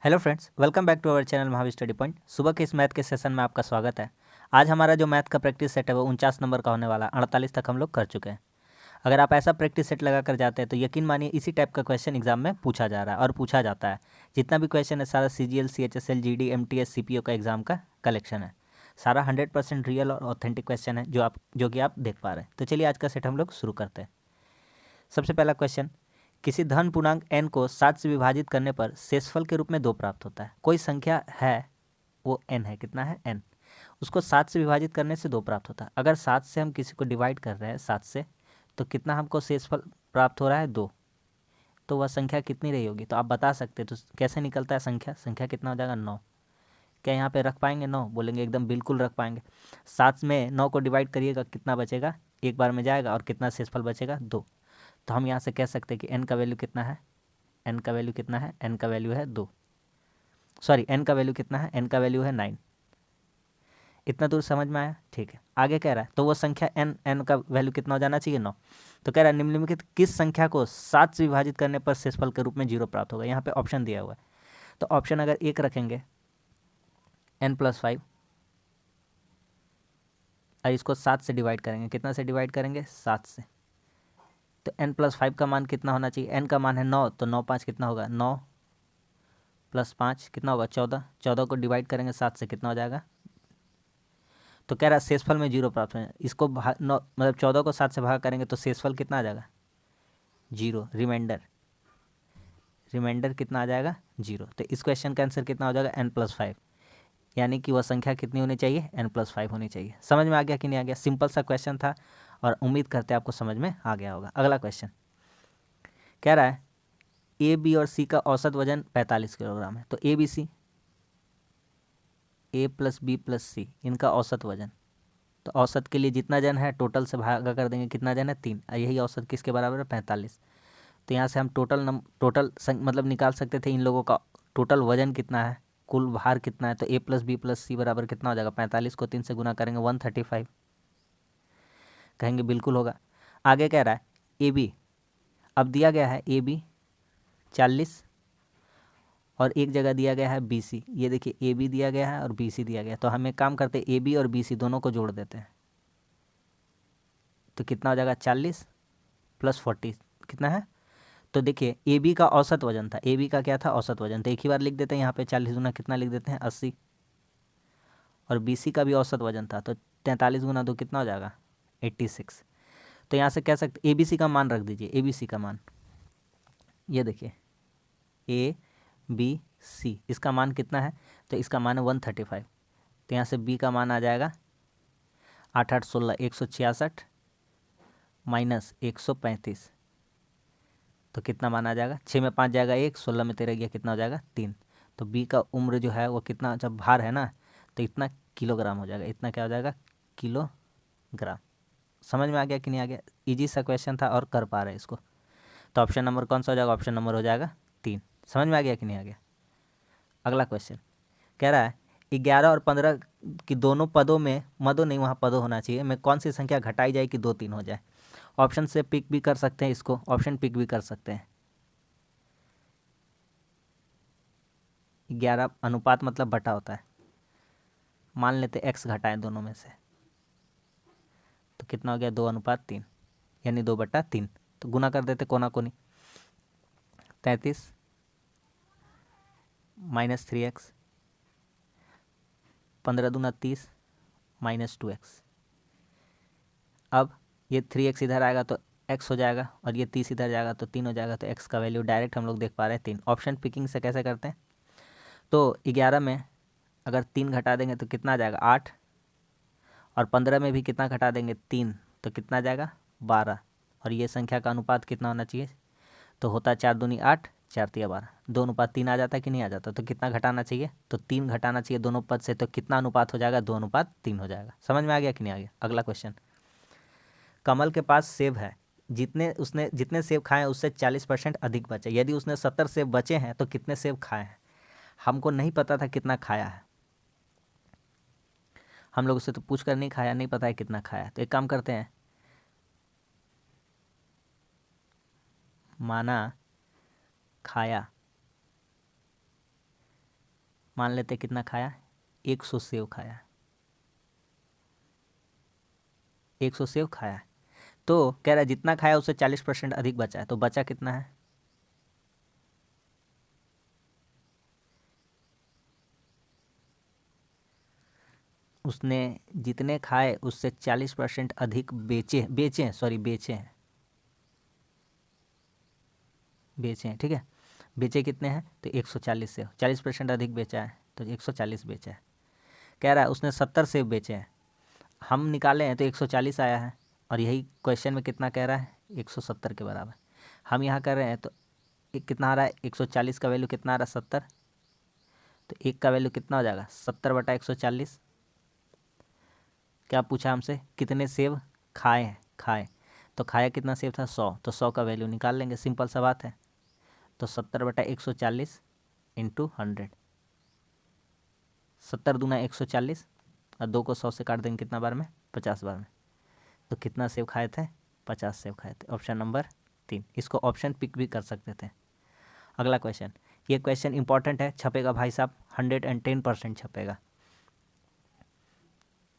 Hello friends, welcome back to our channel Mahavir study point. सुबह के इस मैथ के सेशन में आपका स्वागत है। आज हमारा जो मैथ का प्रैक्टिस सेट है वो 49 नंबर का होने वाला, 48 तक हम लोग कर चुके हैं। अगर आप ऐसा प्रैक्टिस सेट लगा कर जाते हैं तो यकीन मानिए इसी टाइप का क्वेश्चन एग्जाम में पूछा जा रहा है और पूछा जाता है। जितना भी क्वेश्चन है सारा CGL, CHSL, GD, MTS, CPO का एग्जाम का कलेक्शन है। सारा 100% रियल और ऑथेंटिक क्वेश्चन है जो कि आप देख पा रहे हैं। तो चलिए आज का सेट हम लोग शुरू करते हैं। सबसे पहला क्वेश्चन, किसी धन पूर्णांक n को 7 से विभाजित करने पर शेषफल के रूप में 2 प्राप्त होता है। कोई संख्या है, वो n है, कितना है n, उसको 7 से विभाजित करने से 2 प्राप्त होता है। अगर 7 से हम किसी को डिवाइड कर रहे हैं 7 से, तो कितना हमको शेषफल प्राप्त हो रहा है 2। तो वह संख्या कितनी रही होगी, तो आप बता सकते हैं। तो कैसे निकलता है संख्या कितना हो जाएगा 9। क्या यहाँ पे रख पाएंगे 9? बोलेंगे एकदम बिल्कुल रख पाएंगे। 7 में 9 को डिवाइड करिएगा, कितना बचेगा, एक बार में जाएगा, और कितना शेषफल बचेगा 2। तो हम यहाँ से कह सकते हैं कि n का वैल्यू कितना है, n का वैल्यू कितना है, n का वैल्यू है 2। सॉरी, n का वैल्यू कितना है, n का वैल्यू है 9। इतना दूर समझ में आया? ठीक है। आगे कह रहा है तो वो संख्या n का वैल्यू कितना हो जाना चाहिए 9। तो कह रहा है निम्नलिखित किस संख्या को 7 से विभाजित करने पर शेषफल के रूप में 0 प्राप्त होगा। यहाँ पे ऑप्शन दिया हुआ है। तो ऑप्शन अगर एक रखेंगे n+5, और इसको 7 से डिवाइड करेंगे, कितना से डिवाइड करेंगे 7 से, तो n+5 का मान कितना होना चाहिए। n का मान है 9, तो 9 5 कितना होगा, 9 + 5 कितना होगा 14। 14 को डिवाइड करेंगे 7 से, कितना हो जाएगा। तो कह रहा है शेषफल में 0 प्राप्त है। इसको मतलब 14 को 7 से भाग करेंगे तो शेषफल कितना आ जाएगा 0। रिमाइंडर कितना आ जाएगा 0। तो इस क्वेश्चन का आंसर कितना हो जाएगा n+5, यानी कि वह संख्या कितनी होनी चाहिए, n+5 होनी चाहिए। समझ में आ गया कि नहीं आ गया? सिंपल सा क्वेश्चन था और उम्मीद करते हैं आपको समझ में आ गया होगा। अगला क्वेश्चन कह रहा है A, B और C का औसत वजन 45 किलोग्राम है। तो A + B + C इनका औसत वजन, तो औसत के लिए जितना जन है टोटल से भागा कर देंगे, कितना जन है 3, और यही औसत किसके बराबर है 45। तो यहाँ से हम मतलब निकाल सकते थे इन लोगों का टोटल वजन कितना है, कुल भार कितना है। तो A + B + C बराबर कितना हो जाएगा, 45 को 3 से गुना करेंगे 135, कहेंगे बिल्कुल होगा। आगे कह रहा है AB, अब दिया गया है AB 40 और एक जगह दिया गया है BC। ये देखिए AB दिया गया है और BC दिया गया है। तो हम एक काम करते हैं, AB और BC दोनों को जोड़ देते हैं, तो कितना हो जाएगा 40 + 40 कितना है। तो देखिए AB का औसत वजन था, AB का क्या था, औसत वजन। तो एक ही बार लिख देते हैं यहाँ पे 40 गुना कितना लिख देते हैं 80, और BC का भी औसत वजन था, तो 43 गुना 2 कितना हो जाएगा 86। तो यहाँ से कह सकते ABC का मान रख दीजिए, ABC का मान ये देखिए ABC, इसका मान कितना है, तो इसका मान है 135। तो यहाँ से B का मान आ जाएगा 8 8 16 166 माइनस 135, तो कितना मान आ जाएगा, 6 में 5 जाएगा 1, 16 में 13 गया, कितना हो जाएगा 3। तो B का उम्र जो है वो कितना, जब भार है ना, तो इतना किलोग्राम हो जाएगा, इतना क्या हो जाएगा किलोग्राम। समझ में आ गया कि नहीं आ गया? इजी सा क्वेश्चन था और कर पा रहे हैं इसको। तो ऑप्शन नंबर कौन सा हो जाएगा, ऑप्शन नंबर हो जाएगा 3। समझ में आ गया कि नहीं आ गया? अगला क्वेश्चन कह रहा है 11 और 15 की दोनों पदों में, मदों नहीं वहाँ पदों होना चाहिए, में कौन सी संख्या घटाई जाए कि 2 3 हो जाए। ऑप्शन से पिक भी कर सकते हैं इसको, ऑप्शन पिक भी कर सकते हैं। 11 अनुपात मतलब बटा होता है, मान लेते x घटाएं दोनों में से, तो कितना हो गया 2:3, यानी 2/3। तो गुना कर देते कोना कोनी, 33 माइनस 3x, 15 दूना 30 माइनस 2x। अब ये 3x इधर आएगा तो x हो जाएगा, और ये 30 इधर जाएगा तो 3 हो जाएगा। तो x का वैल्यू डायरेक्ट हम लोग देख पा रहे हैं 3। ऑप्शन पिकिंग से कैसे करते हैं, तो 11 में अगर 3 घटा देंगे तो कितना आ जाएगा 8, और 15 में भी कितना घटा देंगे 3, तो कितना आ जाएगा 12। और ये संख्या का अनुपात कितना होना चाहिए, तो होता है 4 दूनी 8, 4 तिया 12, 2:3 आ जाता है कि नहीं आ जाता। तो कितना घटाना चाहिए, तो 3 घटाना चाहिए दोनों पद से, तो कितना अनुपात हो जाएगा 2:3 हो जाएगा। समझ में आ गया कि नहीं आ गया? अगला क्वेश्चन, कमल के पास सेब है, जितने सेब खाए हैं उससे 40% अधिक बचे। यदि उसने 70 सेब बचे हैं तो कितने सेब खाए हैं। हमको नहीं पता था कितना खाया है, हम लोग उससे तो पूछ कर नहीं खाया, नहीं पता है कितना खाया है। तो एक काम करते हैं, माना खाया मान लेते कितना खाया, 100 सेव खाया, 100 सेव खाया। तो कह रहा है जितना खाया उससे 40% अधिक बचा है, तो बचा कितना है, उसने जितने खाए उससे 40% अधिक बेचे हैं, ठीक है। बेचे कितने हैं, तो 140 सेब, 40% अधिक बेचा है तो 140 बेचा है। कह रहा है उसने 70 सेब बेचे हैं, हम निकाले हैं तो 140 आया है, और यही क्वेश्चन में कितना कह रहा है, 170 के बराबर। हम यहाँ कर रहे हैं तो कितना आ रहा है, 140 का वैल्यू कितना आ रहा है, 70, तो एक का वैल्यू कितना हो जाएगा, 70/140। क्या पूछा हमसे, कितने सेब खाए हैं, तो खाया कितना सेब था, 100, तो 100 का वैल्यू निकाल लेंगे, सिंपल सा बात है। तो 70/140 इंटू 100, 70 दूना 140, और 2 को 100 से काट देंगे कितना बार में, 50 बार में। तो कितना सेब खाए थे, 50 सेब खाए थे, ऑप्शन नंबर 3। इसको ऑप्शन पिक भी कर सकते थे। अगला क्वेश्चन, ये क्वेश्चन इंपॉर्टेंट है, छपेगा भाई साहब, 110% छपेगा।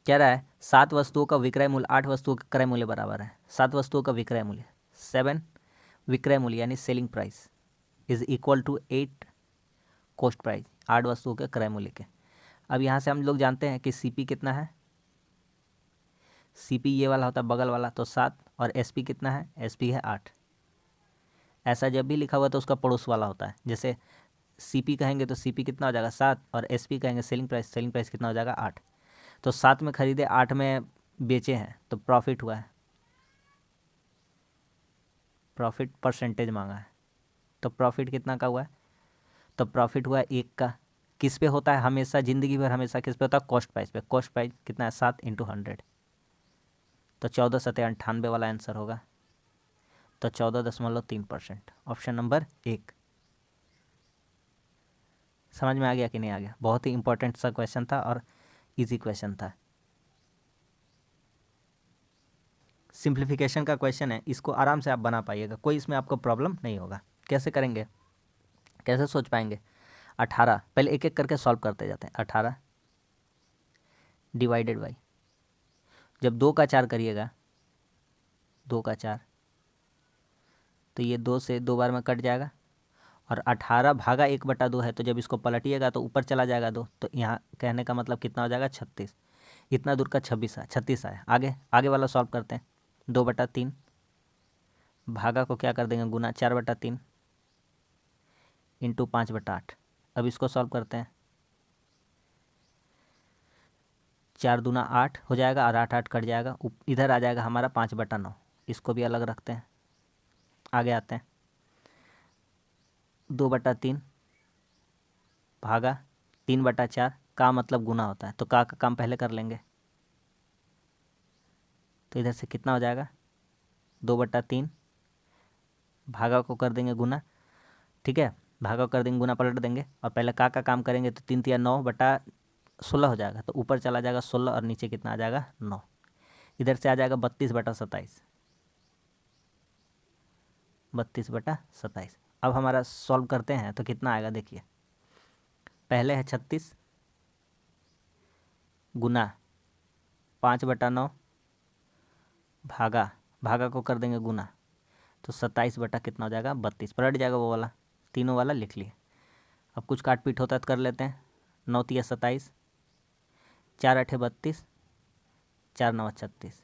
कह रहा है 7 वस्तुओं का विक्रय मूल्य 8 वस्तुओं का क्रय मूल्य बराबर है। 7 वस्तुओं का विक्रय मूल्य 7 विक्रय मूल्य यानी selling price is equal to 8 cost price, 8 वस्तुओं के क्रय मूल्य के। अब यहाँ से हम लोग जानते हैं कि सीपी कितना है, सीपी ये वाला होता है बगल वाला, तो 7, और एसपी कितना है, एसपी है 8। ऐसा जब भी लिखा हुआ तो उसका पड़ोस वाला होता है, जैसे सीपी कहेंगे तो सीपी कितना हो जाएगा 7, और एसपी कहेंगे सेलिंग प्राइस कितना हो जाएगा 8। तो 7 में खरीदे, 8 में बेचे हैं, तो प्रॉफिट हुआ है, प्रॉफिट परसेंटेज मांगा है, तो प्रॉफिट कितना का हुआ है, तो प्रॉफिट हुआ है 1 का। किस पे होता है हमेशा, ज़िंदगी भर हमेशा किस पे होता है, कॉस्ट प्राइस पे। कॉस्ट प्राइस कितना है, 7 इंटू 100, तो 14/98 वाला आंसर होगा, तो 14.3%, ऑप्शन नंबर 1। समझ में आ गया कि नहीं आ गया, बहुत ही इंपॉर्टेंट सा क्वेश्चन था और इजी क्वेश्चन था। सिंप्लीफिकेशन का क्वेश्चन है, इसको आराम से आप बना पाइएगा, कोई इसमें आपको प्रॉब्लम नहीं होगा। कैसे करेंगे, कैसे सोच पाएंगे, 18, पहले एक एक करके सॉल्व करते जाते हैं। 18 डिवाइडेड बाई, जब 2 का 4 करिएगा, 2 का 4, तो ये 2 से 2 बार में कट जाएगा, और 18 भागा 1/2 है, तो जब इसको पलटिएगा तो ऊपर चला जाएगा 2, तो यहाँ कहने का मतलब कितना हो जाएगा, 36। इतना दूर का 36 आया। आगे आगे वाला सॉल्व करते हैं। 2/3 भागा को क्या कर देंगे, गुना, 4/3 इंटू 5/8। अब इसको सॉल्व करते हैं, 4 दूना 8 हो जाएगा, और 8 8 कट जाएगा, इधर आ जाएगा हमारा 5/9। इसको भी अलग रखते हैं। आगे आते हैं, 2/3 भागा 3/4 का मतलब गुना होता है, तो का काम पहले कर लेंगे, तो इधर से कितना हो जाएगा, 2/3 भागा को कर देंगे गुना, ठीक है, भागा को कर देंगे गुना, पलट देंगे, और पहले का काम करेंगे, तो 3 3 9/16 हो जाएगा, तो ऊपर चला जाएगा 16, और नीचे कितना आ जाएगा, 9। इधर से आ जाएगा 32/27, 32/27। अब हमारा सॉल्व करते हैं तो कितना आएगा, देखिए, पहले है 36 गुना 5/9 भागा को कर देंगे गुना, तो 27 बटा कितना हो जाएगा, 32। पलट जाएगा वो वाला, तीनों वाला लिख लिए। अब कुछ काट पीट होता है तो कर लेते हैं। 9 तिया 27, 4 8 32, 4 9 36,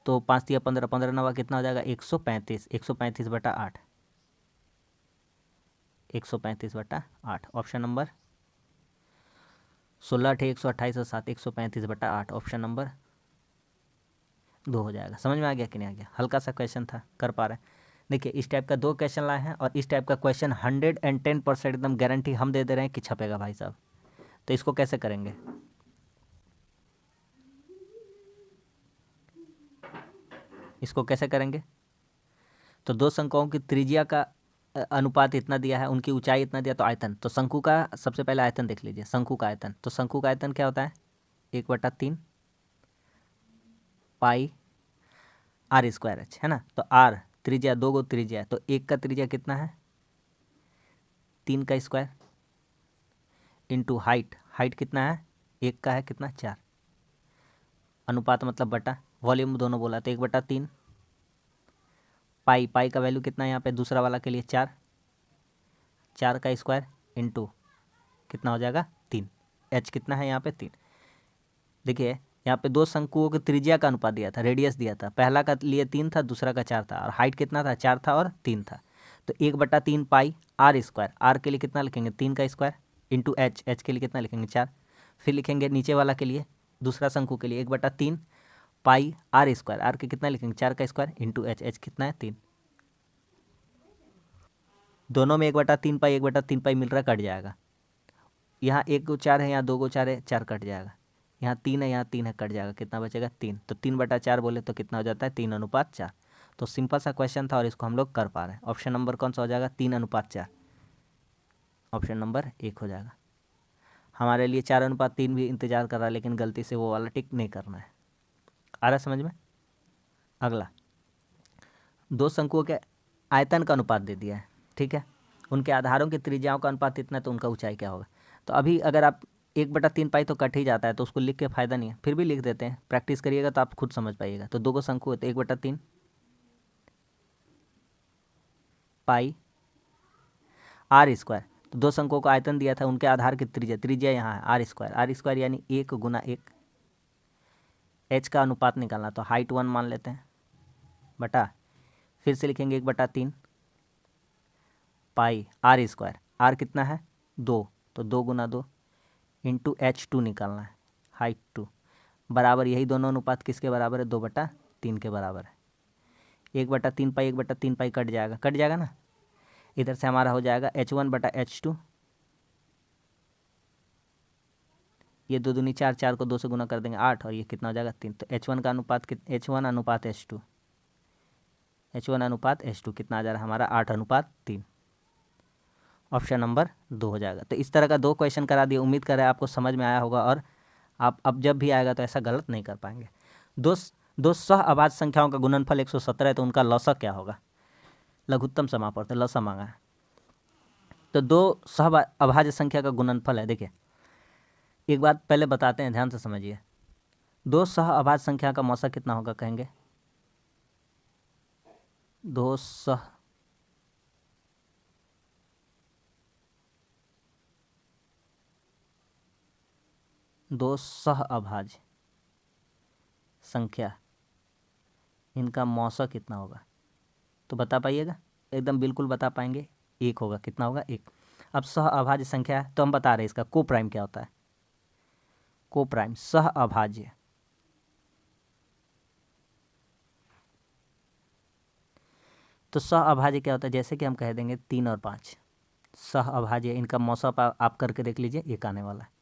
तो 5 तिया 15, 15 9 कितना हो जाएगा, 135, 135/8, 135/8, ऑप्शन नंबर 16 8 128 और 7 135/8, ऑप्शन नंबर 2 हो जाएगा। समझ में आ गया कि नहीं आ गया, हल्का सा क्वेश्चन था, कर पा रहे हैं। देखिए इस टाइप का 2 क्वेश्चन लाए हैं, और इस टाइप का क्वेश्चन 110% एकदम गारंटी हम दे रहे हैं कि छपेगा भाई साहब। तो इसको कैसे करेंगे, इसको कैसे करेंगे, तो 2 शंकुओं की त्रिज्या का अनुपात इतना दिया है, उनकी ऊंचाई इतना दिया, तो आयतन, तो शंकु का सबसे पहले आयतन देख लीजिए, शंकु का आयतन, तो शंकु का आयतन क्या होता है, 1/3 पाई r²h, है ना। तो r त्रिज्या, 2 गो त्रिज्या है, तो 1 का त्रिज्या कितना है, 3 का स्क्वायर, इंटू हाइट, हाइट कितना है 1 का है कितना 4, अनुपात मतलब बटा, वॉल्यूम दोनों बोला तो 1/3, पाई, पाई का वैल्यू कितना है यहाँ पे दूसरा वाला के लिए 4, 4 का स्क्वायर इंटू कितना हो जाएगा 3, एच कितना है यहाँ पे 3। देखिए यहाँ पे दो शंकुओं की त्रिज्या का अनुपात दिया था, रेडियस दिया था, पहला का लिए 3 था, दूसरा का 4 था, और हाइट कितना था 4 था और 3 था। तो 1/3 पाई आर स्क्वायर, आर के लिए कितना लिखेंगे 3 का स्क्वायर इंटू एच, एच के लिए कितना लिखेंगे 4, फिर लिखेंगे नीचे वाला के लिए दूसरा शंकु के लिए 1/3 पाई आर स्क्वायर, आर के कितना लिखेंगे 4 का स्क्वायर इंटू एच, एच कितना है 3। दोनों में 1/3 पाई 1/3 पाई मिल रहा है, कट जाएगा। यहाँ 1 को 4 है, यहाँ 2 को 4 है, 4 कट जाएगा। यहाँ 3 है, यहाँ 3 है, कट जाएगा, कितना बचेगा 3। तो 3/4 बोले तो कितना हो जाता है 3:4। तो सिंपल सा क्वेश्चन था और इसको हम लोग कर पा रहे हैं। ऑप्शन नंबर कौन सा हो जाएगा 3:4, ऑप्शन नंबर 1 हो जाएगा। हमारे लिए 4:3 भी इंतजार कर रहा है, लेकिन गलती से वो वाला टिक नहीं करना है। आ रहा समझ में। अगला, दो शंकुओं के आयतन का अनुपात दे दिया है, ठीक है, उनके आधारों की त्रिज्याओं का अनुपात इतना, तो उनका ऊंचाई क्या होगा। तो अभी अगर आप 1/3 पाई तो कट ही जाता है, तो उसको लिख के फ़ायदा नहीं है, फिर भी लिख देते हैं, प्रैक्टिस करिएगा तो आप खुद समझ पाइएगा। तो दो को शंकु है तो 1/3 पाई आर स्क्वायर, तो दो शंकुओं को आयतन दिया था, उनके आधार की त्रिज्या, त्रिज्या यहाँ है आर स्क्वायर, आर स्क्वायर यानी 1 × 1, एच का अनुपात निकालना तो हाइट 1 मान लेते हैं बटा, फिर से लिखेंगे 1/3 पाई आर स्क्वायर, आर कितना है 2, तो 2 × 2 इंटू H2 निकालना है, हाइट 2 बराबर, यही दोनों अनुपात किसके बराबर है 2/3 के बराबर है। 1/3 पाई 1/3 पाई कट जाएगा, कट जाएगा ना। इधर से हमारा हो जाएगा H1/H2, ये 2 दूनी 4, 4 को 2 से गुना कर देंगे 8, और ये कितना हो जाएगा 3। तो H1 का अनुपात H1:H2, H1:H2 कितना आ जा रहा है हमारा 8:3, ऑप्शन नंबर 2 हो जाएगा। तो इस तरह का 2 क्वेश्चन करा दिए, उम्मीद कर रहे हैं आपको समझ में आया होगा, और आप अब जब भी आएगा तो ऐसा गलत नहीं कर पाएंगे। दो सह अभाज्य संख्याओं का गुणनफल 117 है, तो उनका लौसा क्या होगा, लघुत्तम समापवर्त लौसा मांगा है। तो दो सह अभाज्य संख्या का गुणनफल है, देखिए एक बात पहले बताते हैं, ध्यान से समझिए। दो सह अभाज्य संख्या का मौसा कितना होगा, कहेंगे दो सह अभाज्य संख्या, इनका मौसा कितना होगा, तो बता पाइएगा, एकदम बिल्कुल बता पाएंगे, 1 होगा, कितना होगा 1। अब सह अभाज्य संख्या है तो हम बता रहे हैं इसका को प्राइम क्या होता है, को प्राइम सह अभाज्य, तो सह अभाज्य क्या होता है, जैसे कि हम कह देंगे 3 और 5 सह अभाज्य, इनका मौसा आप करके देख लीजिए, 1 आने वाला है।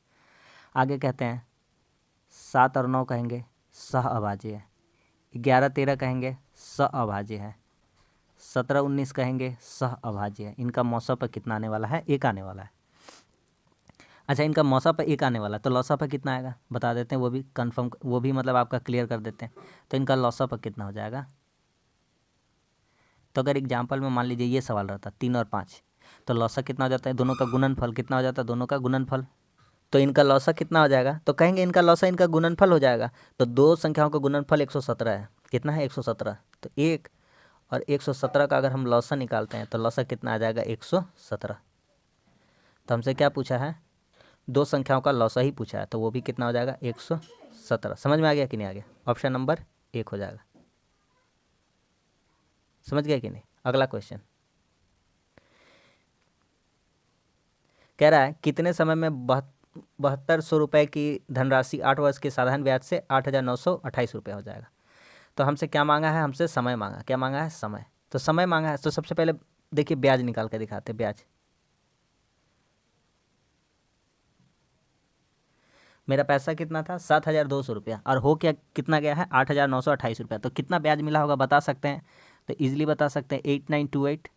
आगे कहते हैं 7 और 9 कहेंगे सह अभाज्य है, 11 13 कहेंगे सह अभाज्य है, 17 19 कहेंगे सह अभाज्य है। इनका मौसा पर कितना आने वाला है, 1 आने वाला है। अच्छा, इनका मौसा पर 1 आने वाला है, तो लौसा पर कितना आएगा बता देते हैं, वो भी कंफर्म, वो भी मतलब आपका क्लियर कर देते हैं। तो इनका लौसा पर कितना हो जाएगा, तो अगर एग्जाम्पल में मान लीजिए ये सवाल रहता 3 और 5, तो लौसा कितना हो जाता है, दोनों का गुणनफल कितना हो जाता है, दोनों का गुणनफल, तो इनका लौसा कितना हो जाएगा, तो कहेंगे इनका लौसा इनका गुणनफल हो जाएगा। तो दो संख्याओं का गुणनफल 117 है, कितना है 117, तो 1 और 117 का अगर हम लौसा निकालते हैं तो लौसा कितना आ जाएगा 117। तो हमसे क्या पूछा है, दो संख्याओं का लौसा ही पूछा है, तो वो भी कितना हो जाएगा 117। समझ में आ गया कि नहीं आ गया, ऑप्शन नंबर 1 हो जाएगा। समझ गया कि नहीं। अगला क्वेश्चन कह रहा है कितने समय में 7200 रुपये की धनराशि 8 वर्ष के साधारण ब्याज से 8,928 रुपये हो जाएगा। तो हमसे क्या मांगा है, हमसे समय मांगा, क्या मांगा है समय, तो समय मांगा है। तो सबसे पहले देखिए ब्याज निकाल के दिखाते, ब्याज मेरा पैसा कितना था 7,200 रुपया, और हो क्या कितना गया है 8,928 रुपया, तो कितना ब्याज मिला होगा बता सकते हैं, तो ईजिली बता सकते हैं 8928,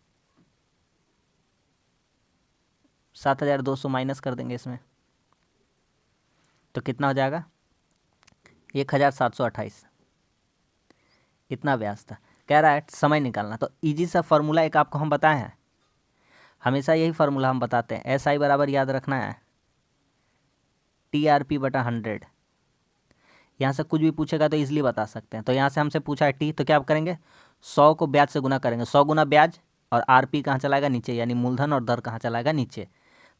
7,200 माइनस कर देंगे इसमें, तो कितना हो जाएगा 1,728, इतना ब्याज था। कह रहा है समय निकालना, तो इजी सा फार्मूला एक आपको हम बताए हैं, हमेशा यही फार्मूला हम बताते हैं, SI बराबर याद रखना है TRP बटा 100। यहाँ से कुछ भी पूछेगा तो इजीली बता सकते हैं। तो यहाँ से हमसे पूछा है टी, तो क्या करेंगे, 100 को ब्याज से गुना करेंगे, 100 गुना ब्याज, और RP कहाँ चलाएगा, नीचे, यानी मूलधन, और दर कहाँ चलाएगा, नीचे।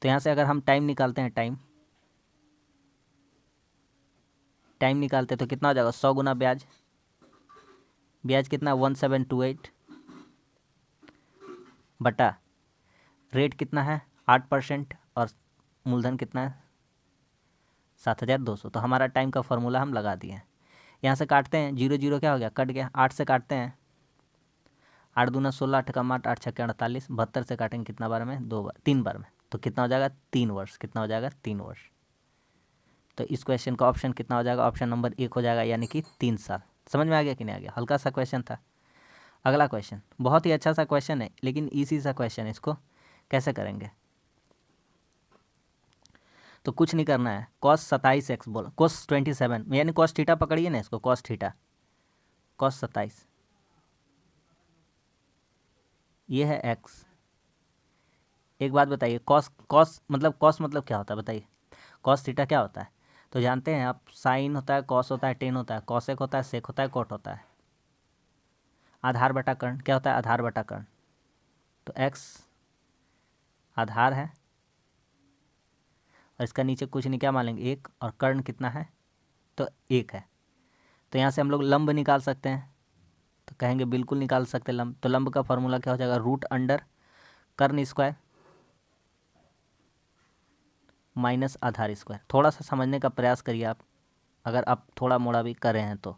तो यहाँ से अगर हम टाइम निकालते हैं, टाइम निकालते हैं तो कितना हो जाएगा, 100 गुना ब्याज, ब्याज कितना 1728 बटा रेट कितना है 8%, और मूलधन कितना है 7200। तो हमारा टाइम का फॉर्मूला हम लगा दिए हैं। यहाँ से काटते हैं, 0 0 क्या हो गया, कट गया। 8 से काटते हैं, 8 दूना 16, 8 कम 8, 8 छक्के 48, 72 से काटेंगे कितना बार में, 2 बार, 3 बार में। तो कितना हो जाएगा, 3 वर्ष। कितना हो जाएगा, 3 वर्ष। तो इस क्वेश्चन का ऑप्शन कितना हो जाएगा, ऑप्शन नंबर 1 हो जाएगा, यानी कि 3 साल। समझ में आ गया कि नहीं आ गया, हल्का सा क्वेश्चन था। अगला क्वेश्चन बहुत ही अच्छा सा क्वेश्चन है, लेकिन इजी सा क्वेश्चन है। इसको कैसे करेंगे, तो कुछ नहीं करना है, cos 27x बोलो, cos 27 यानी cos थीटा पकड़िए ना इसको, cos थीटा, cos 27, ये है x। एक बात बताइए, cos मतलब क्या होता है बताइए, cos थीटा क्या होता है, तो जानते हैं आप, साइन होता है, cos होता है, टेन होता है, cosec होता है, सेक होता है, कोट होता है। आधार बटा कर्ण क्या होता है, आधार बटा कर्ण। तो x आधार है, और इसका नीचे कुछ नहीं, क्या मान लेंगे 1, और कर्ण कितना है, तो 1 है। तो यहाँ से हम लोग लंब निकाल सकते हैं, तो कहेंगे बिल्कुल निकाल सकते हैं लंब। तो लंब का फॉर्मूला क्या हो जाएगा, रूट अंडर कर्ण स्क्वायर माइनस आधार स्क्वायर। थोड़ा सा समझने का प्रयास करिए आप, अगर आप थोड़ा मोड़ा भी कर रहे हैं तो।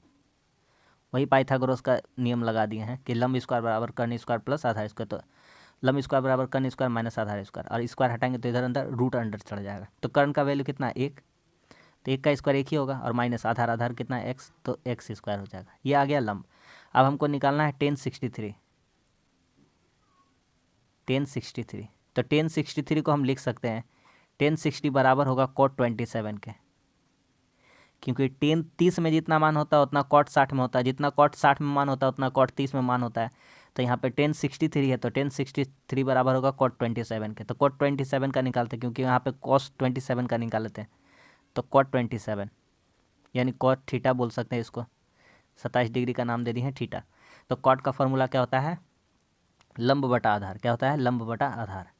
वही पाइथागोरस का नियम लगा दिए हैं कि लंब स्क्वायर बराबर कर्ण स्क्वायर प्लस आधार स्क्वायर। तो लंब स्क्वायर बराबर कर्ण स्क्वायर माइनस आधार स्क्वायर, और स्क्वायर हटाएंगे तो इधर अंदर रूट अंडर चढ़ जाएगा। तो कर्ण का वैल्यू कितना है 1, तो 1 का स्क्वायर 1 ही होगा, और माइनस आधार, आधार कितना है x, तो x स्क्वायर हो जाएगा। ये आ गया लंब। अब हमको निकालना है 1063, 1063। तो 1063 को हम लिख सकते हैं 1060 बराबर होगा cot 27 के, क्योंकि 10 30 में जितना मान होता है उतना cot 60 में होता है, जितना cot 60 में मान होता है उतना cot 30 में मान होता है। तो यहाँ पे 1063 है, तो 1063 बराबर होगा cot 27 के। तो cot 27 का निकालते हैं, क्योंकि यहाँ पे cos 27 का निकाल लेते हैं। तो cot 27 यानी cot थीटा बोल सकते हैं इसको, 27 डिग्री का नाम दे दिए हैं थीटा। तो cot का फॉर्मूला क्या होता है, लंब बटा आधार। क्या होता है, लंब बटा आधार,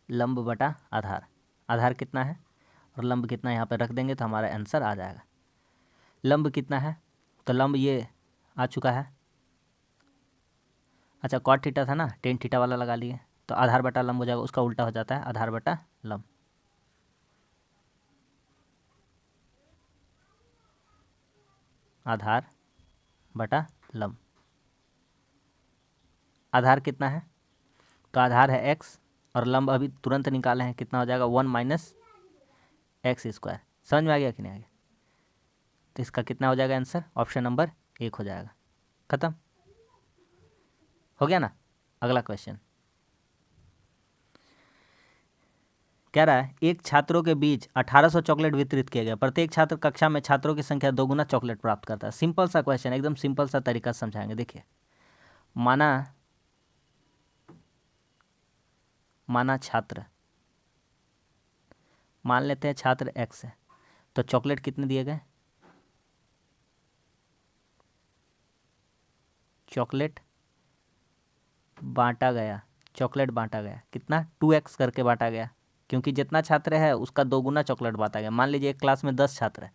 लंब बटा आधार। आधार कितना है और लंब कितना है, यहाँ पे रख देंगे तो हमारा आंसर आ जाएगा। लंब कितना है, तो लंब ये आ चुका है, अच्छा cot थीटा था ना, टेन थीटा वाला लगा लिए, तो आधार बटा लंब हो जाएगा, उसका उल्टा हो जाता है आधार बटा लंब। आधार बटा लंब। आधार कितना है, तो आधार है x, और लंब अभी तुरंत निकाले हैं, कितना हो जाएगा 1 माइनस एक्स स्क्वायर। समझ में आ गया कि नहीं आ गया, तो इसका कितना हो जाएगा आंसर, ऑप्शन नंबर 1 हो जाएगा। खत्म हो गया ना। अगला क्वेश्चन कह रहा है, एक छात्रों के बीच 1800 चॉकलेट वितरित किया गया, प्रत्येक छात्र कक्षा में छात्रों की संख्या 2 गुना चॉकलेट प्राप्त करता है। सिंपल सा क्वेश्चन, एकदम सिंपल सा तरीका से समझाएंगे। देखिए, माना छात्र, मान लेते हैं छात्र x है, तो चॉकलेट कितने दिए गए, चॉकलेट बांटा गया, चॉकलेट बांटा गया कितना 2x करके बांटा गया, क्योंकि जितना छात्र है उसका 2 गुना चॉकलेट बांटा गया। मान लीजिए एक क्लास में 10 छात्र है,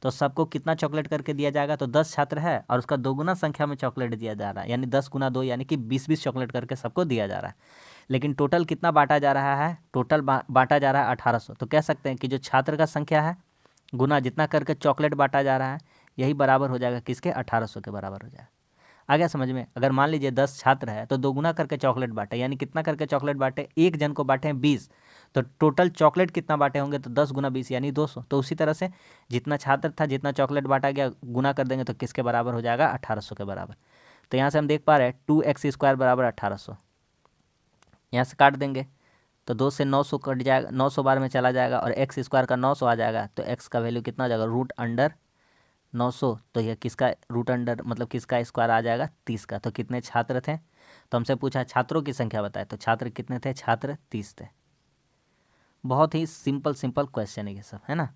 तो सबको कितना चॉकलेट करके दिया जाएगा, तो 10 छात्र है और उसका 2 गुना संख्या में चॉकलेट दिया जा रहा है, यानी 10 गुना 2 यानी कि 20-20 चॉकलेट करके सबको दिया जा रहा है। लेकिन टोटल कितना बांटा जा रहा है, टोटल बांटा जा रहा है 1800। तो कह सकते हैं कि जो छात्र का संख्या है गुना जितना करके चॉकलेट बांटा जा रहा है, यही बराबर हो जाएगा किसके, 1800 के बराबर हो जाएगा। आ गया समझ में। अगर मान लीजिए 10 छात्र है तो 2 गुना करके चॉकलेट बांटे, यानी कितना करके चॉकलेट बांटे, एक जन को बांटे हैं 20, तो टोटल चॉकलेट कितना बांटे होंगे, तो 10 गुना 20 यानी 200। तो उसी तरह से जितना छात्र था जितना चॉकलेट बांटा गया गुना कर देंगे तो किसके बराबर हो जाएगा, 1800 के बराबर। तो यहाँ से हम देख पा रहे हैं 2x स्क्वायर बराबर 1800, यहाँ से काट देंगे तो 2 से 900 कट जाएगा, 900 बार में चला जाएगा, और एक्स स्क्वायर का 900 आ जाएगा। तो एक्स का वैल्यू कितना हो जाएगा, रूट अंडर 900। तो यह किसका रूट अंडर मतलब किसका स्क्वायर आ जाएगा, 30 का। तो कितने छात्र थे, तो हमसे पूछा छात्रों की संख्या बताए, तो छात्र कितने थे, छात्र 30 थे। बहुत ही सिंपल सिंपल क्वेश्चन है ये सब, है ना।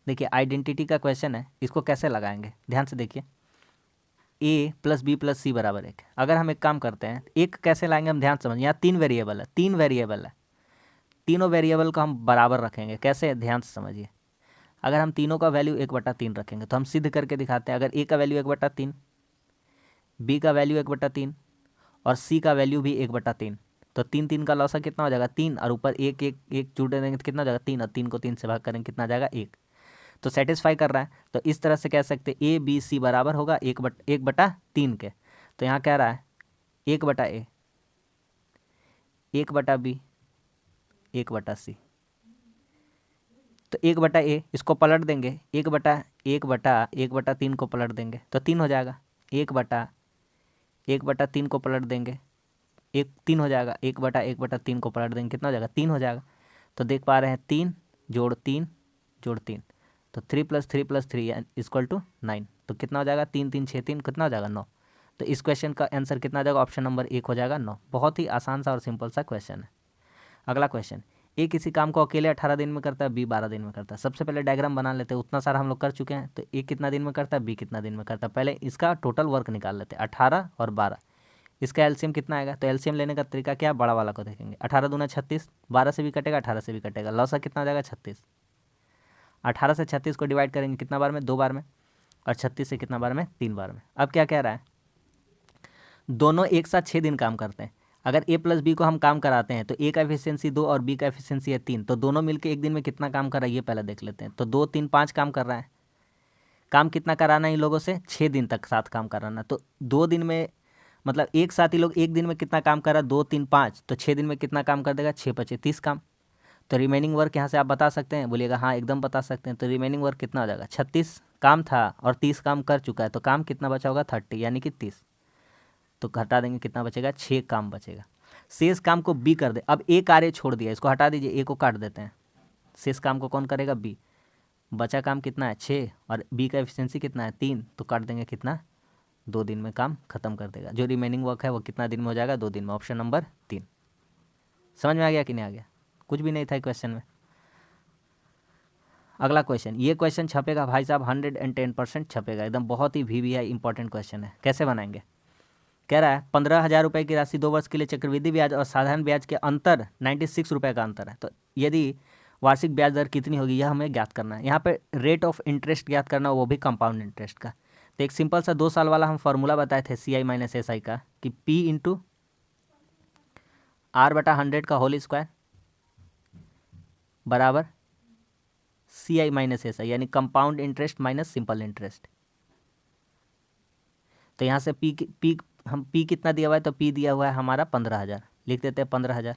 देखिए आइडेंटिटी का क्वेश्चन है, इसको कैसे लगाएंगे ध्यान से देखिए। ए प्लस बी प्लस सी बराबर 1। अगर हम एक काम करते हैं, एक कैसे लाएंगे हम ध्यान से समझिए। यहाँ 3 वेरिएबल है, 3 वेरिएबल है, तीनों वेरिएबल को हम बराबर रखेंगे। कैसे, ध्यान से समझिए। अगर हम तीनों का वैल्यू 1/3 रखेंगे तो हम सिद्ध करके दिखाते हैं। अगर ए का वैल्यू 1/3, बी का वैल्यू 1/3 और सी का वैल्यू भी 1/3, तो 3 3 का लॉसा कितना हो जाएगा 3, और ऊपर एक एक एक जुड़ देंगे तो कितना हो जाएगा 3, और 3 को 3 से भाग करेंगे कितना आ जाएगा 1। तो सेटिस्फाई कर रहा है। तो इस तरह से कह सकते हैं ए बी सी बराबर होगा 1/3 के। तो यहाँ कह रहा है 1/A, 1/B, 1/C। तो 1/A इसको पलट देंगे, 1/1/3 को पलट देंगे तो 3 हो जाएगा। 1/1/3 को पलट देंगे, 3 हो जाएगा। 1/1/3 को पलट देंगे कितना हो जाएगा 3 हो जाएगा। तो देख पा रहे हैं 3 जोड़ 3 जोड़ 3, तो 3 + 3 + 3 = 9। तो कितना हो जाएगा 3 3 6 3 कितना हो जाएगा 9। तो इस क्वेश्चन का आंसर कितना आ जाएगा, ऑप्शन नंबर 1 हो जाएगा 9। बहुत ही आसान सा और सिंपल सा क्वेश्चन है। अगला क्वेश्चन, ए किसी काम को अकेले 18 दिन में करता है, बी 12 दिन में करता है। सबसे पहले डायग्राम बना लेते हैं, उतना सारा हम लोग कर चुके हैं। तो ए कितना दिन में करता है, बी कितना दिन में करता है। पहले इसका टोटल वर्क निकाल लेते हैं, 18 और 12। इसका एलसीएम कितना आएगा, तो एलसीएम लेने का तरीका क्या है, बड़ा वाला को देखेंगे। 18 दूना 36, 12 से भी कटेगा 18 से भी कटेगा, लौसा कितना हो जाएगा 36। 18 से 36 को डिवाइड करेंगे कितना बार में, 2 बार में, और 36 से कितना बार में, 3 बार में। अब क्या कह रहा है, दोनों एक साथ 6 दिन काम करते हैं। अगर ए प्लस बी को हम काम कराते हैं तो ए का एफिशिएंसी 2 और बी का एफिशिएंसी है 3, तो दोनों मिलकर एक दिन में कितना काम कर रहा है ये पहले देख लेते हैं। तो 2 3 5 काम कर रहा है। काम कितना कराना है इन लोगों से, 6 दिन तक साथ काम कराना। तो 2 दिन में मतलब एक साथ ही लोग एक दिन में कितना काम कर रहा है, 2 3 5, तो 6 दिन में कितना काम कर देगा, 6 × 5 = 30 काम। तो रिमेनिंग वर्क यहाँ से आप बता सकते हैं, बोलिएगा हाँ एकदम बता सकते हैं। तो रिमेनिंग वर्क कितना हो जाएगा, 36 काम था और 30 काम कर चुका है, तो काम कितना बचा होगा 30 यानी कि 30। तो घटा देंगे कितना बचेगा, 6 काम बचेगा। शेष काम को बी कर दे। अब ए कार्य छोड़ दिया, इसको हटा दीजिए, ए को काट देते हैं। शेष काम को कौन करेगा, बी। बचा काम कितना है 6, और बी का एफिशिएंसी कितना है 3, तो काट देंगे कितना, 2 दिन में काम खत्म कर देगा। जो रिमेनिंग वर्क है वो कितना दिन में हो जाएगा, 2 दिन में। Option number 3। समझ में आ गया कि नहीं आ गया, कुछ भी नहीं था क्वेश्चन में। अगला क्वेश्चन, ये क्वेश्चन छपेगा भाई साहब 110% छपेगा एकदम, बहुत ही VVI इंपॉर्टेंट क्वेश्चन है। कैसे बनाएंगे, कह रहा है 15,000 रुपये की राशि 2 वर्ष के लिए चक्रवृद्धि ब्याज और साधारण ब्याज के अंतर 96 रुपये का अंतर है। तो यदि वार्षिक ब्याज दर कितनी होगी यह हमें ज्ञात करना है। यहाँ पे रेट ऑफ इंटरेस्ट ज्ञात करना, वो भी कंपाउंड इंटरेस्ट का। तो एक सिंपल सा 2 साल वाला हम फार्मूला बताए थे CI - SI का, कि P × R/100 का होल स्क्वायर बराबर CI - SI, यानी compound interest minus simple interest. तो यहाँ से P कितना दिया हुआ है, तो P दिया हुआ है हमारा 15,000, लिख देते हैं 15,000।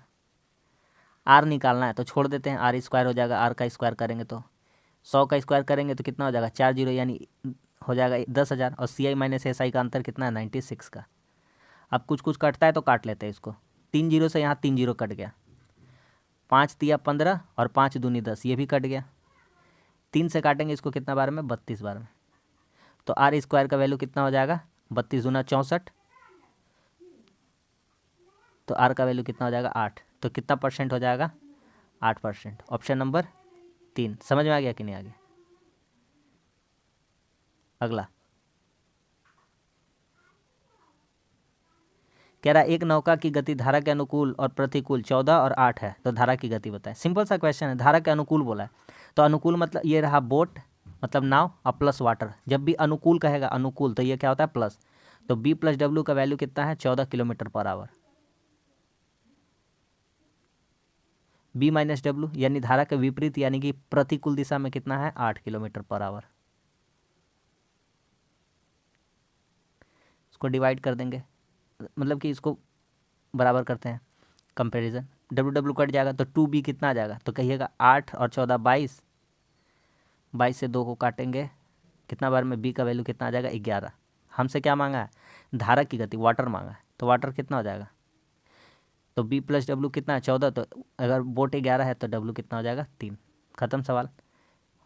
R निकालना है तो छोड़ देते हैं, R² हो जाएगा। R का स्क्वायर करेंगे तो 100 का स्क्वायर करेंगे तो कितना हो जाएगा 4 0, यानी हो जाएगा 10,000। और CI - SI का अंतर कितना है 96 का। अब कुछ कुछ कटता है तो काट लेते हैं इसको, 3 0 से यहाँ 3 0 कट गया, 5 × 15 और 5 दूनी 10, ये भी कट गया। 3 से काटेंगे इसको कितना बार में, 32 बार में। तो R² का वैल्यू कितना हो जाएगा, 32 दूना 64, तो R का वैल्यू कितना हो जाएगा 8। तो कितना % हो जाएगा, 8%। Option number 3। समझ में आ गया कि नहीं आ गया। अगला कह रहा है एक नौका की गति धारा के अनुकूल और प्रतिकूल 14 और 8 है, तो धारा की गति बताएं। सिंपल सा क्वेश्चन है। धारा के अनुकूल बोला है, तो अनुकूल मतलब ये रहा बोट, मतलब नाव, और प्लस वाटर। जब भी अनुकूल कहेगा, अनुकूल, तो ये क्या होता है प्लस। तो B + W का वैल्यू कितना है 14 km/h। B - W यानी धारा के विपरीत, यानी कि प्रतिकूल दिशा में कितना है 8 km/h। इसको डिवाइड कर देंगे, मतलब कि इसको बराबर करते हैं, कंपैरिजन। W कट जाएगा तो 2B कितना आ जाएगा, तो कहिएगा 8 और 14 22, 22 से 2 को काटेंगे कितना बार में, B का वैल्यू कितना आ जाएगा 11। हमसे क्या मांगा है, धारा की गति, वाटर मांगा है। तो वाटर कितना हो जाएगा, तो B + W कितना है 14, तो अगर बोट 11 है तो W कितना हो जाएगा 3। खत्म सवाल।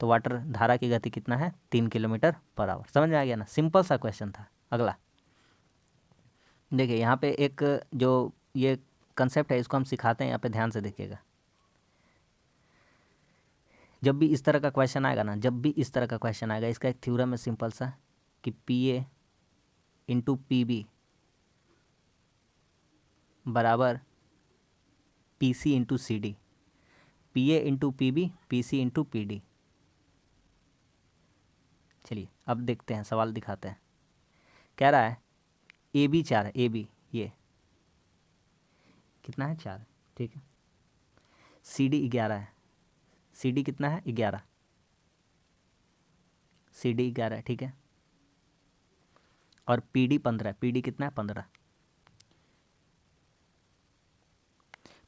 तो वाटर धारा की गति कितना है 3 km/h। समझ में आ गया ना, सिंपल सा क्वेश्चन था। अगला देखिए, यहाँ पे एक जो ये कंसेप्ट है इसको हम सिखाते हैं, यहाँ पे ध्यान से देखिएगा। जब भी इस तरह का क्वेश्चन आएगा ना, जब भी इस तरह का क्वेश्चन आएगा, इसका एक थ्योरम है सिंपल सा कि P A into P B बराबर P C into C D, P A into P B, P C into P D. चलिए अब देखते हैं, सवाल दिखाते हैं। कह रहा है ए बी 4 है, ए बी ये कितना है 4, ठीक है। सी डी 11 है, सी डी कितना है 11, सी डी 11 है, ठीक है। और पी डी 15 है, पी डी कितना है 15,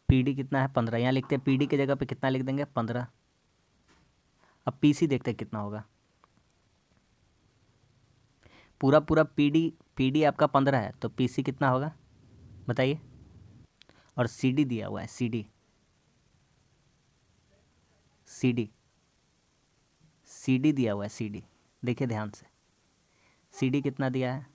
पी डी कितना है 15, यहाँ लिखते हैं पी डी की जगह पे कितना लिख देंगे 15। अब पी सी देखते हैं कितना होगा, पूरा पूरा पी डी आपका 15 है तो पी सी कितना होगा बताइए। और सी डी दिया हुआ है, C D, C D, C D दिया हुआ है, सी डी देखिए ध्यान से, सी डी कितना दिया है,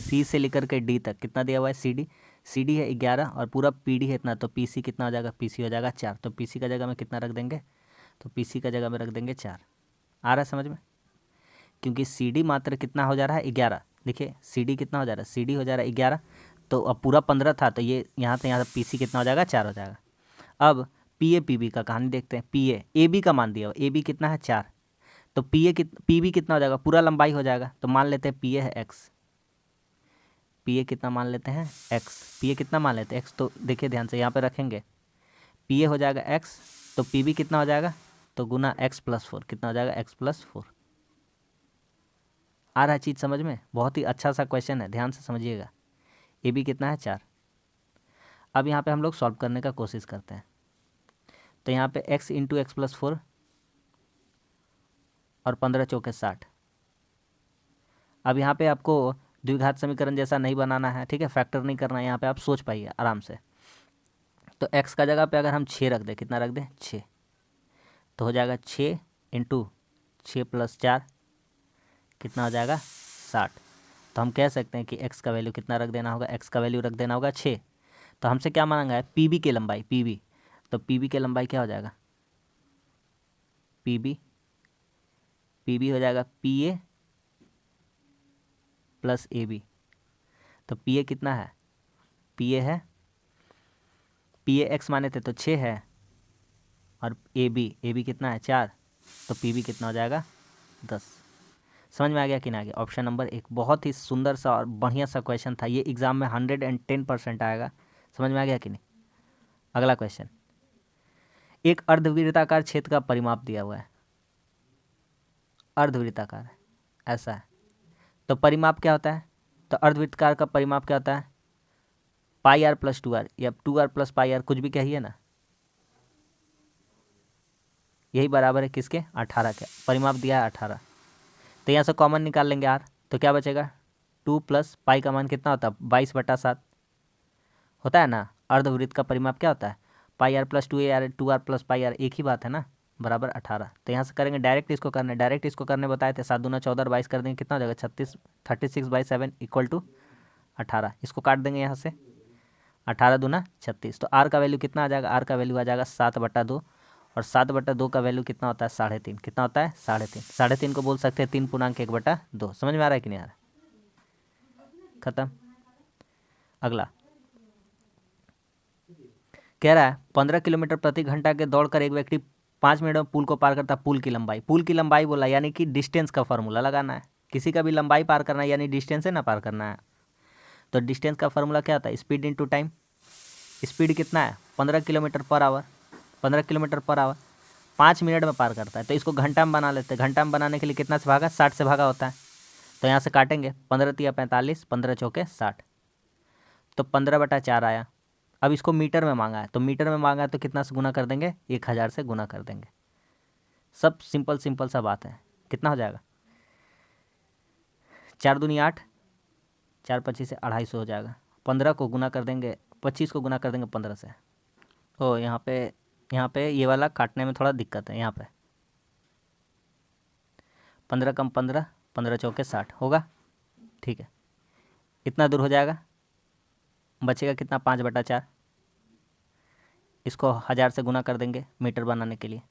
सी से लेकर के डी तक कितना दिया हुआ है सी डी, सी डी है 11 और पूरा पी डी है इतना, तो पी सी कितना हो जाएगा, पी सी हो जाएगा 4, तो पी सी का जगह में कितना रख देंगे, तो पी सी का जगह में रख देंगे 4। आ रहा है समझ में, क्योंकि सी डी मात्र कितना हो जा रहा है 11, देखिए सी डी कितना हो जा रहा है, सी डी हो जा रहा है 11, तो अब पूरा 15 था तो ये यहाँ से पी सी कितना हो जाएगा 4 हो जाएगा। अब पी ए पी बी का कहानी देखते हैं, पी ए बी का मान दिया, ए बी कितना है 4, तो पी बी कितना हो जाएगा, पूरा लंबाई हो जाएगा, तो मान लेते हैं पी ए है एक्स, पी ए कितना मान लेते हैं एक्स, पी ए कितना मान लेते हैं एक्स, तो देखिए ध्यान से यहाँ पे रखेंगे, पी ए हो जाएगा एक्स, तो पी बी कितना हो जाएगा, तो गुना एक्स प्लस 4 कितना हो जाएगा एक्स प्लस 4। आ रहा है चीज़ समझ में, बहुत ही अच्छा सा क्वेश्चन है, ध्यान से समझिएगा। ए बी कितना है 4। अब यहाँ पे हम लोग सॉल्व करने का कोशिश करते हैं, तो यहाँ पे x इंटू एक्स प्लस 4 और 15 चौके 60। अब यहाँ पे आपको द्विघात समीकरण जैसा नहीं बनाना है, ठीक है, फैक्टर नहीं करना है, यहाँ पे आप सोच पाइए आराम से। तो x का जगह पे अगर हम 6 रख दें, कितना रख दें 6, तो हो जाएगा 6 इंटू 6 प्लस 4 कितना हो जाएगा 60। तो हम कह सकते हैं कि x का वैल्यू कितना रख देना होगा, x का वैल्यू रख देना होगा 6। तो हमसे क्या मांगा है पी बी की लंबाई, पी बी, तो पी बी की लंबाई क्या हो जाएगा, पी बी हो जाएगा P A plus A B. तो पी ए कितना है, पी ए है, पी ए एक्स माने थे तो 6 है, और ए बी कितना है 4, तो पी बी कितना हो जाएगा 10। समझ में आ गया कि ना आ गया। ऑप्शन नंबर 1 बहुत ही सुंदर सा और बढ़िया सा क्वेश्चन था, ये एग्जाम में 110% आएगा। समझ में आ गया कि नहीं। अगला क्वेश्चन, एक अर्धवृत्ताकार क्षेत्र का परिमाप दिया हुआ है, अर्धवृत्ताकार है ऐसा है, तो परिमाप क्या होता है, तो अर्धवृत्ताकार का परिमाप क्या होता है पाई आर प्लस 2r या 2r प्लस पाई आर, कुछ भी कहिए ना, यही बराबर है किसके 18 के। परिमाप दिया है 18, तो यहाँ से कॉमन निकाल लेंगे r, तो क्या बचेगा 2 प्लस पाई का मान कितना होता है 22/7 होता है ना। अर्धवृत्त का परिमाप क्या होता है pi R plus 2r plus pi R, एक ही बात है ना, बराबर 18। तो यहाँ से करेंगे डायरेक्ट इसको करने, डायरेक्ट इसको करने बताए थे, 7 दूना 14 22 कर देंगे कितना हो जाएगा 36/7 इक्वल टू 18। इसको काट देंगे यहाँ से, 18 दूना 36, तो r का वैल्यू कितना आ जाएगा, r का वैल्यू आ जाएगा 7/2, और 7/2 का वैल्यू कितना होता है 3.5, कितना होता है 3.5, 3.5 को बोल सकते हैं 3/1/2। समझ में आ रहा है कि नहीं आ रहा है, खत्म। अगला कह रहा है 15 किलोमीटर प्रति घंटा के दौड़कर एक व्यक्ति 5 मिनट में पुल को पार करता है। पुल की लंबाई बोला, यानी कि डिस्टेंस का फॉर्मूला लगाना है, किसी का भी लंबाई पार करना है यानी डिस्टेंस है ना पार करना है। तो डिस्टेंस का फॉर्मूला क्या होता है स्पीड इंटू टाइम। स्पीड कितना है 15 kilometre per hour, 15 kilometre per hour 5 minute में पार करता है, तो इसको घंटा में बना लेते हैं। घंटा में बनाने के लिए कितना से भागा 60 से भागा होता है, तो यहाँ से काटेंगे 15 तिया 45, 15 चौके 60, तो 15/4 आया। अब इसको मीटर में मांगा है, तो मीटर में मांगा है तो कितना से गुना कर देंगे 1000 से गुना कर देंगे। सब सिंपल सा बात है। कितना हो जाएगा 4 दूनी 8, 4 25 से 250 हो जाएगा। 15 को गुना कर देंगे 25 को गुना कर देंगे 15 से। ओ यहाँ पे ये वाला काटने में थोड़ा दिक्कत है, यहाँ पे 15 कम 15, 15 चौके 60 होगा, ठीक है। इतना दूर हो जाएगा, बचेगा कितना 5/4, इसको 1000 से गुना कर देंगे मीटर बनाने के लिए।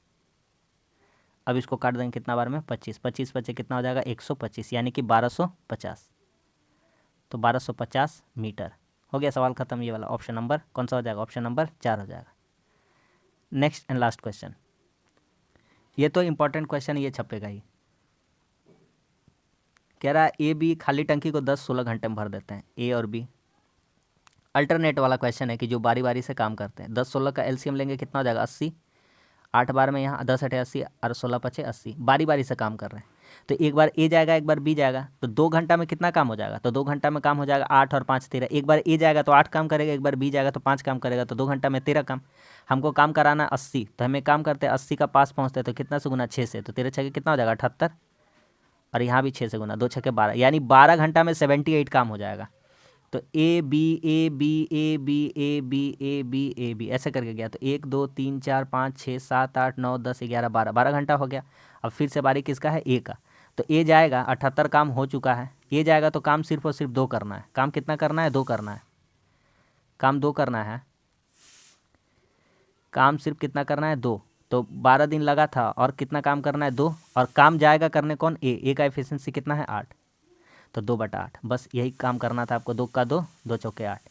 अब इसको काट देंगे कितना बार में, 25, 25 बचे कितना हो जाएगा 125, यानी कि 1250। तो 1250 मीटर हो गया, सवाल खत्म। ये वाला ऑप्शन नंबर कौन सा हो जाएगा, ऑप्शन नंबर 4 हो जाएगा। नेक्स्ट एंड लास्ट क्वेश्चन, ये तो इंपॉर्टेंट क्वेश्चन, ये छपेगा ही। कह रहा है ए बी खाली टंकी को 10-16 घंटे में भर देते हैं, ए और बी। अल्टरनेट वाला क्वेश्चन है कि जो बारी बारी से काम करते हैं। 10-16 का एलसीएम लेंगे कितना हो जाएगा 80, 8 बार में यहाँ 10 अठे 80 और 16 पचे 80, बारी बारी से काम कर रहे हैं। तो एक बार ए जाएगा एक बार बी जाएगा, तो 2 घंटा में कितना काम हो जाएगा, तो 2 घंटा में काम हो जाएगा 8 और 5 13। एक बार ए जाएगा तो 8 काम करेगा, एक बार बी जाएगा तो 5 काम करेगा, तो 2 घंटा में 13 काम। हमको काम कराना 80, तो हमें काम करते 80 का पास पहुँचते तो कितना से गुना 6 से, तो 13 छः कितना हो जाएगा 78, और यहाँ भी 6 से गुना 2 छः 12, यानी 12 घंटा में 78 काम हो जाएगा। तो A B A B A B A B A B A B ऐसे करके गया। तो 1 2 3 4 5 6 7 8 9 10 11 12, 12 घंटा हो गया। अब फिर से बारी किसका है, ए का। तो ए जाएगा 78 काम हो चुका है, ए जाएगा तो काम सिर्फ और सिर्फ 2 करना है। काम कितना करना है, 2 करना है, काम 2 करना है, काम सिर्फ कितना करना है 2। तो 12 दिन लगा था और कितना काम करना है 2, और काम जाएगा करने कौन, ए का एफिशिएंसी कितना है 8, तो 2/8, बस यही काम करना था आपको। 2 का 2, 2 चौके 8,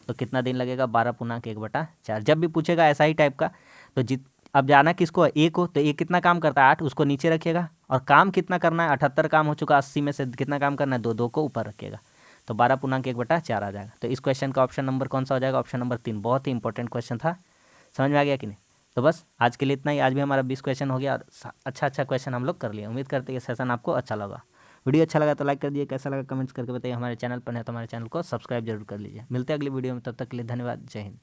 तो कितना दिन लगेगा 12×1/4। जब भी पूछेगा ऐसा ही टाइप का, तो अब जाना किसको है, ए को। तो ए कितना काम करता है 8, उसको नीचे रखिएगा, और काम कितना करना है 78 काम हो चुका, 80 में से कितना काम करना है 2, 2 को ऊपर रखिएगा, तो 12×1/4 आ जाएगा। तो इस क्वेश्चन का ऑप्शन नंबर कौन सा हो जाएगा, ऑप्शन नंबर 3। बहुत ही इंपॉर्टेंट क्वेश्चन था, समझ में आ गया कि नहीं। तो बस आज के लिए इतना ही। आज भी हमारा 20 क्वेश्चन हो गया और अच्छा क्वेश्चन हम लोग कर लिए। उम्मीद करते हैं ये सेशन आपको अच्छा लगा। वीडियो अच्छा लगा तो लाइक कर दीजिए, कैसा लगा कमेंट्स करके बताइए। हमारे चैनल पर है तो हमारे चैनल को सब्सक्राइब जरूर कर लीजिए। मिलते हैं अगली वीडियो में, तब तक के लिए धन्यवाद, जय हिंद।